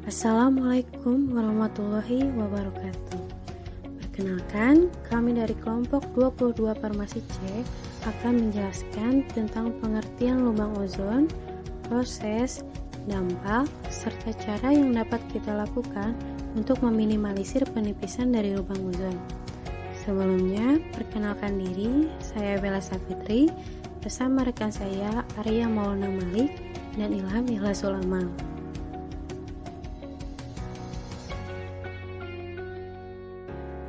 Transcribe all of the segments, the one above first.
Assalamualaikum warahmatullahi wabarakatuh. Perkenalkan, kami dari kelompok 22 Farmasi C akan menjelaskan tentang pengertian lubang ozon, proses, dampak, serta cara yang dapat kita lakukan untuk meminimalisir penipisan dari lubang ozon. Sebelumnya, perkenalkan diri, saya Bella Safitri bersama rekan saya Arya Maulana Malik dan Ilham Ikhlasul Amal.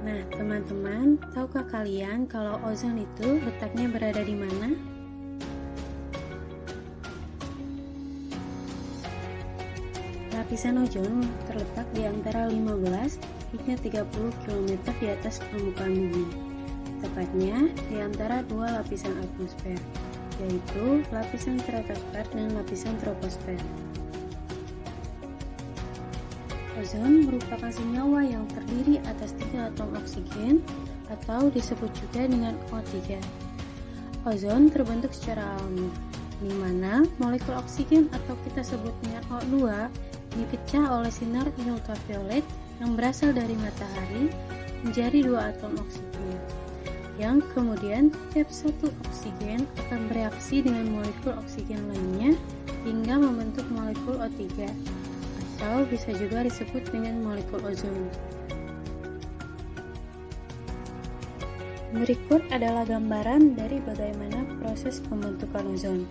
Nah, teman-teman, tahukah kalian kalau ozon itu letaknya berada di mana? Lapisan ozon terletak di antara 15 hingga 30 km di atas permukaan bumi, tepatnya di antara dua lapisan atmosfer, yaitu lapisan stratosfer dan lapisan troposfer. Ozon merupakan senyawa yang terdiri atas 3 atom oksigen atau disebut juga dengan O3. Ozon terbentuk secara alami, di mana molekul oksigen atau kita sebutnya O2 dipecah oleh sinar ultraviolet yang berasal dari matahari menjadi 2 atom oksigen, yang kemudian tiap satu oksigen akan bereaksi dengan molekul oksigen lainnya hingga membentuk molekul O3, atau bisa juga disebut dengan molekul ozon. Berikut adalah gambaran dari bagaimana proses pembentukan ozon.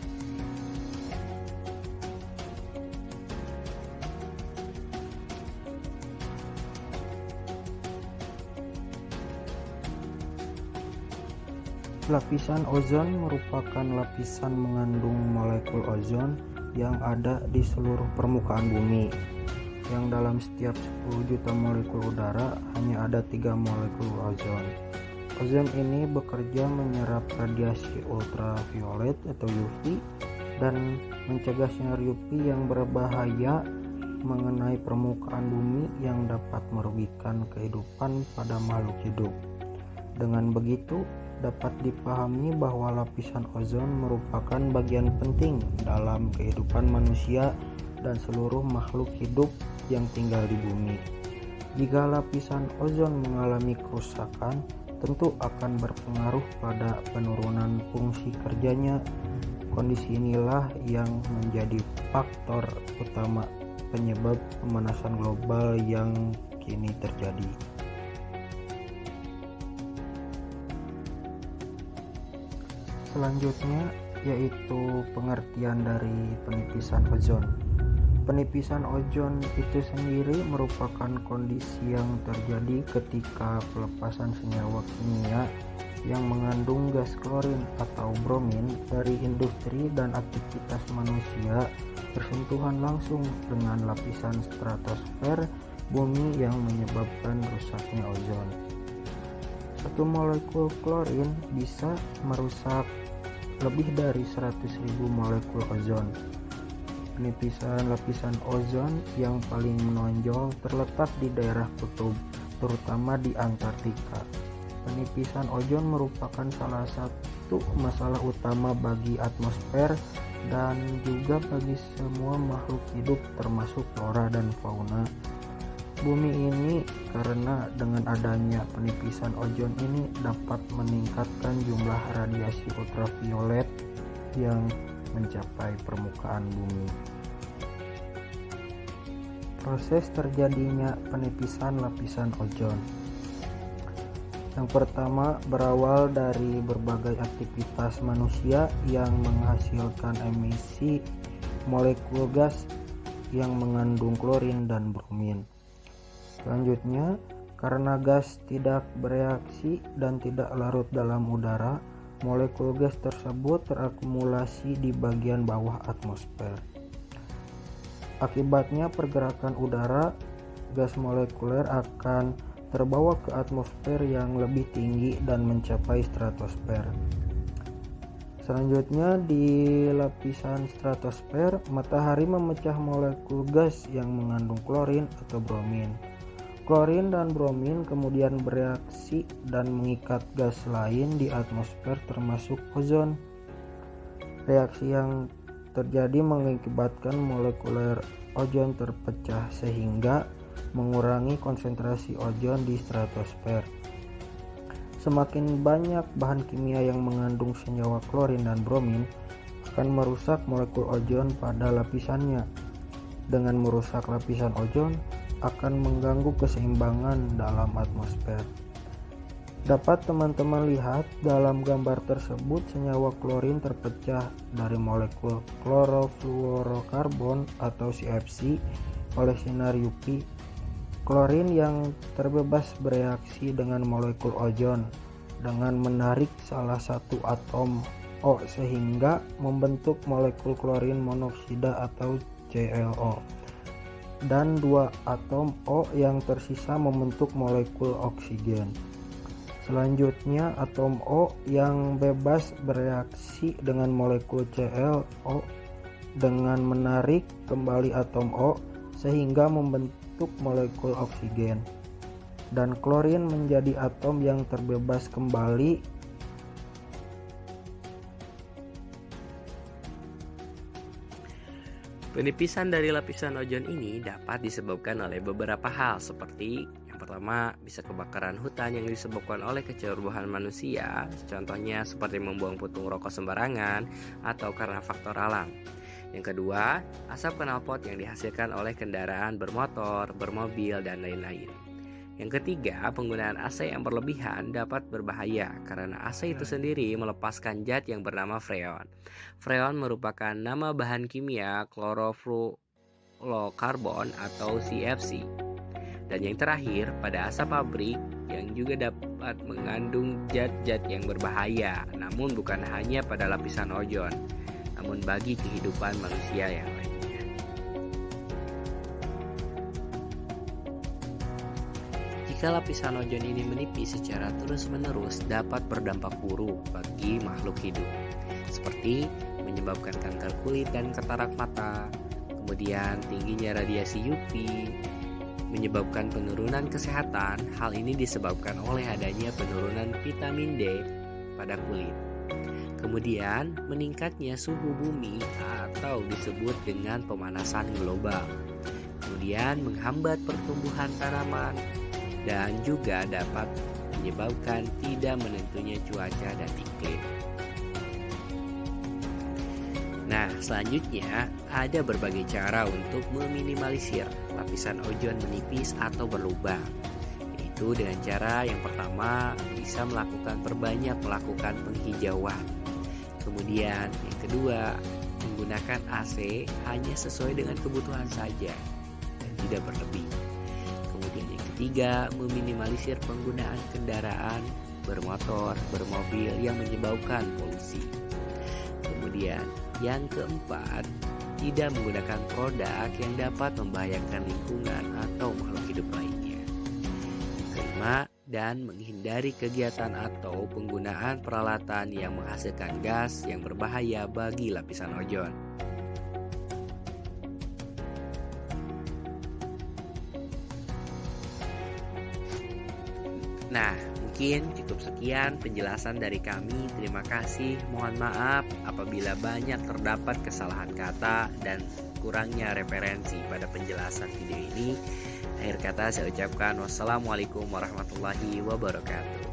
Lapisan ozon merupakan lapisan mengandung molekul ozon yang ada di seluruh permukaan bumi, yang dalam setiap 10 juta molekul udara hanya ada 3 molekul ozon. Ozon ini bekerja menyerap radiasi ultraviolet atau UV dan mencegah sinar UV yang berbahaya mengenai permukaan bumi yang dapat merugikan kehidupan pada makhluk hidup. Dengan begitu, dapat dipahami bahwa lapisan ozon merupakan bagian penting dalam kehidupan manusia dan seluruh makhluk hidup yang tinggal di bumi. Jika lapisan ozon mengalami kerusakan, tentu akan berpengaruh pada penurunan fungsi kerjanya. Kondisi inilah yang menjadi faktor utama penyebab pemanasan global yang kini terjadi. Selanjutnya yaitu pengertian dari penipisan ozon. Penipisan ozon itu sendiri merupakan kondisi yang terjadi ketika pelepasan senyawa kimia yang mengandung gas klorin atau bromin dari industri dan aktivitas manusia bersentuhan langsung dengan lapisan stratosfer bumi yang menyebabkan rusaknya ozon. Satu molekul klorin bisa merusak lebih dari 100.000 molekul ozon. Penipisan lapisan ozon yang paling menonjol terletak di daerah kutub, terutama di Antartika. Penipisan ozon merupakan salah satu masalah utama bagi atmosfer dan juga bagi semua makhluk hidup termasuk flora dan fauna bumi ini, karena dengan adanya penipisan ozon ini dapat meningkatkan jumlah radiasi ultraviolet yang mencapai permukaan bumi. Proses terjadinya penipisan lapisan ozon. Yang pertama berawal dari berbagai aktivitas manusia yang menghasilkan emisi molekul gas yang mengandung klorin dan bromin. Selanjutnya, karena gas tidak bereaksi dan tidak larut dalam udara, molekul gas tersebut terakumulasi di bagian bawah atmosfer. Akibatnya pergerakan udara, gas molekuler akan terbawa ke atmosfer yang lebih tinggi dan mencapai stratosfer. Selanjutnya di lapisan stratosfer, matahari memecah molekul gas yang mengandung klorin atau bromin. Klorin dan bromin kemudian bereaksi dan mengikat gas lain di atmosfer termasuk ozon. Reaksi yang terjadi mengakibatkan ozon terpecah sehingga mengurangi konsentrasi ozon di stratosfer. Semakin banyak bahan kimia yang mengandung senyawa klorin dan bromin akan merusak molekul ozon pada lapisannya. Dengan merusak lapisan ozon akan mengganggu keseimbangan dalam atmosfer. Dapat teman-teman lihat dalam gambar tersebut senyawa klorin terpecah dari molekul klorofluorokarbon atau CFC oleh sinar UV. Klorin yang terbebas bereaksi dengan molekul ozon dengan menarik salah satu atom O sehingga membentuk molekul klorin monoksida atau ClO, dan dua atom O yang tersisa membentuk molekul oksigen. Selanjutnya atom O yang bebas bereaksi dengan molekul ClO dengan menarik kembali atom O sehingga membentuk molekul oksigen, dan klorin menjadi atom yang terbebas kembali. Penipisan dari lapisan ozon ini dapat disebabkan oleh beberapa hal seperti yang pertama bisa kebakaran hutan yang disebabkan oleh kecerobohan manusia, contohnya seperti membuang puntung rokok sembarangan atau karena faktor alam. Yang kedua, asap knalpot yang dihasilkan oleh kendaraan bermotor, bermobil, dan lain-lain. Yang ketiga, penggunaan AC yang berlebihan dapat berbahaya karena AC itu sendiri melepaskan zat yang bernama freon. Freon merupakan nama bahan kimia klorofluorokarbon atau CFC. Dan yang terakhir, pada asap pabrik yang juga dapat mengandung zat-zat yang berbahaya, namun bukan hanya pada lapisan ozon, namun bagi kehidupan manusia yang lainnya. Jika lapisan ozon ini menipis secara terus-menerus dapat berdampak buruk bagi makhluk hidup, seperti menyebabkan kanker kulit dan katarak mata, kemudian tingginya radiasi UV, menyebabkan penurunan kesehatan. Hal ini disebabkan oleh adanya penurunan vitamin D pada kulit. Kemudian meningkatnya suhu bumi atau disebut dengan pemanasan global. Kemudian menghambat pertumbuhan tanaman dan juga dapat menyebabkan tidak menentunya cuaca dan iklim. Nah, selanjutnya ada berbagai cara untuk meminimalisir lapisan ozon menipis atau berlubang. Yaitu dengan cara yang pertama bisa melakukan penghijauan. Kemudian yang kedua, menggunakan AC hanya sesuai dengan kebutuhan saja dan tidak berlebih. Kemudian yang ketiga, meminimalisir penggunaan kendaraan bermotor, bermobil yang menyebabkan polusi. Kemudian yang keempat, tidak menggunakan produk yang dapat membahayakan lingkungan atau makhluk hidup lainnya. Kelima, dan menghindari kegiatan atau penggunaan peralatan yang menghasilkan gas yang berbahaya bagi lapisan ozon. Nah, mungkin cukup sekian penjelasan dari kami. Terima kasih. Mohon maaf apabila banyak terdapat kesalahan kata dan kurangnya referensi pada penjelasan video ini. Akhir kata saya ucapkan wassalamualaikum warahmatullahi wabarakatuh.